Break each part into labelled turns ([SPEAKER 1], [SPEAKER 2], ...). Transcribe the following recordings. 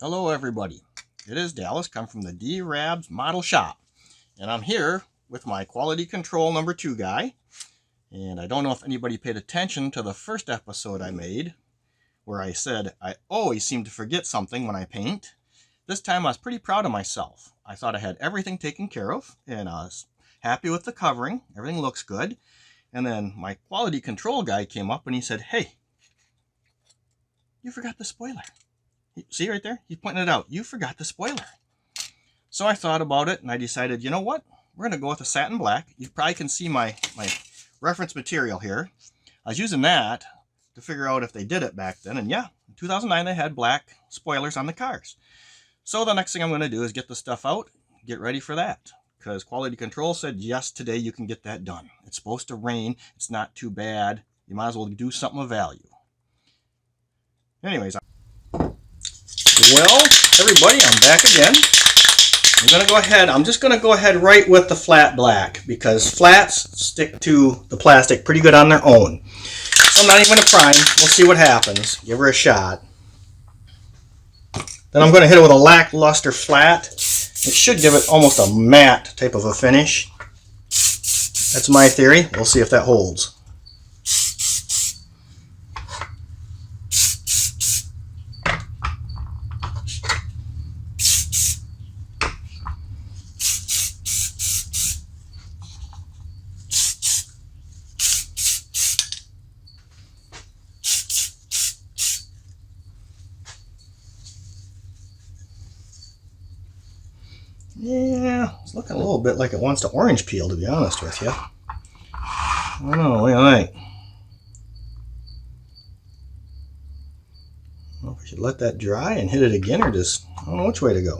[SPEAKER 1] Hello everybody, it is Dallas, come from the D-Rabs Model Shop, and I'm here with my quality control number 2 guy, and I don't know if anybody paid attention to the first episode I made, where I said I always seem to forget something when I paint. This time I was pretty proud of myself. I thought I had everything taken care of, and I was happy with the covering, everything looks good, and then my quality control guy came up and he said, "Hey, you forgot the spoiler." See right there? He pointed it out. You forgot the spoiler. So I thought about it and I decided, you know what? We're going to go with a satin black. You probably can see my reference material here. I was using that to figure out if they did it back then. And yeah, in 2009 they had black spoilers on the cars. So the next thing I'm going to do is get the stuff out, get ready for that. Because quality control said, yes, today you can get that done. It's supposed to rain. It's not too bad. You might as well do something of value. Anyways, well, everybody, I'm back again. I'm just going to go ahead right with the flat black because flats stick to the plastic pretty good on their own. So I'm not even going to prime. We'll see what happens. Give her a shot. Then I'm going to hit it with a lackluster flat. It should give it almost a matte type of a finish. That's my theory. We'll see if that holds. Yeah, it's looking a little bit like it wants to orange peel, to be honest with you. I don't know, what do you think? I don't know if I should let that dry and hit it again or just, I don't know which way to go.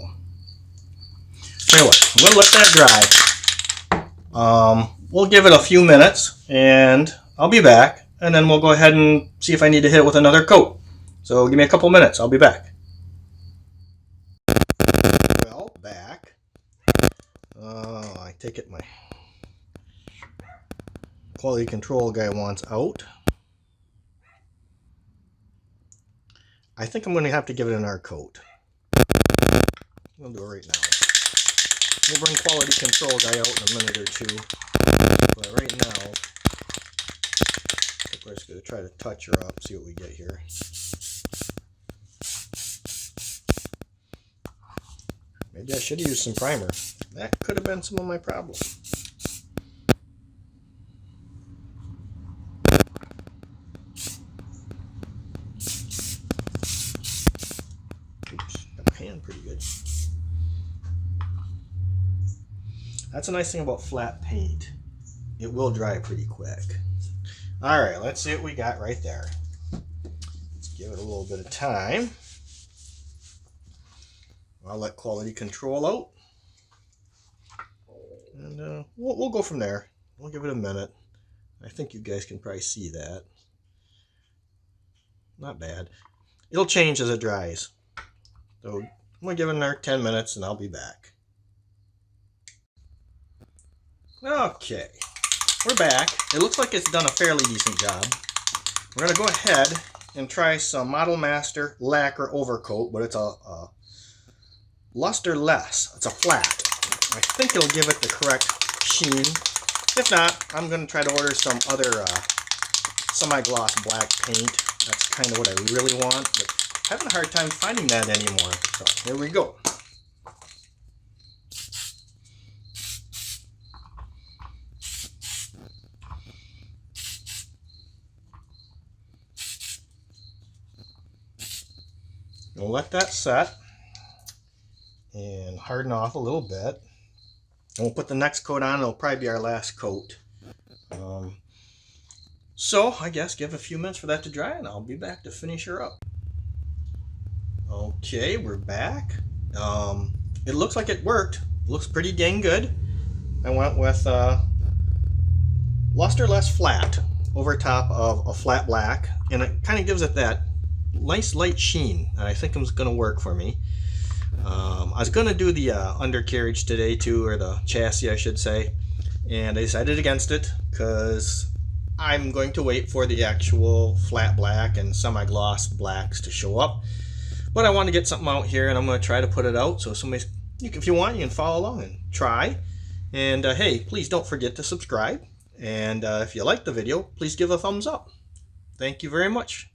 [SPEAKER 1] Tell you what, I'm going to let that dry. We'll give it a few minutes and I'll be back. And then we'll go ahead and see if I need to hit it with another coat. So give me a couple minutes, I'll be back. Well, back. I take it my quality control guy wants out. I think I'm going to have to give it another coat. We'll do it right now. We'll bring quality control guy out in a minute or two. But right now, we're just going to try to touch her up, see what we get here. Maybe I should have used some primer. That could have been some of my problem. Oops, got my hand pretty good. That's a nice thing about flat paint. It will dry pretty quick. Alright, let's see what we got right there. Let's give it a little bit of time. I'll let quality control out. And we'll go from there. We'll give it a minute. I think you guys can probably see that. Not bad. It'll change as it dries. So I'm going to give it another 10 minutes and I'll be back. Okay. We're back. It looks like it's done a fairly decent job. We're going to go ahead and try some Model Master Lacquer Overcoat, but it's a luster-less. It's a flat. I think it'll give it the correct sheen. If not, I'm going to try to order some other semi-gloss black paint. That's kind of what I really want, but I'm having a hard time finding that anymore. So here we go. We'll let that set and harden off a little bit. And we'll put the next coat on. It'll probably be our last coat. So I guess give a few minutes for that to dry and I'll be back to finish her up. Okay, we're back. It looks like it worked. Looks pretty dang good. I went with luster-less flat over top of a flat black, and it kind of gives it that nice light sheen, and I think it's going to work for me. I was going to do the undercarriage today too, or the chassis I should say, and I decided against it because I'm going to wait for the actual flat black and semi-gloss blacks to show up. But I want to get something out here, and I'm going to try to put it out. So somebody, if you want, you can follow along and try. And hey, please don't forget to subscribe. And if you like the video, please give a thumbs up. Thank you very much.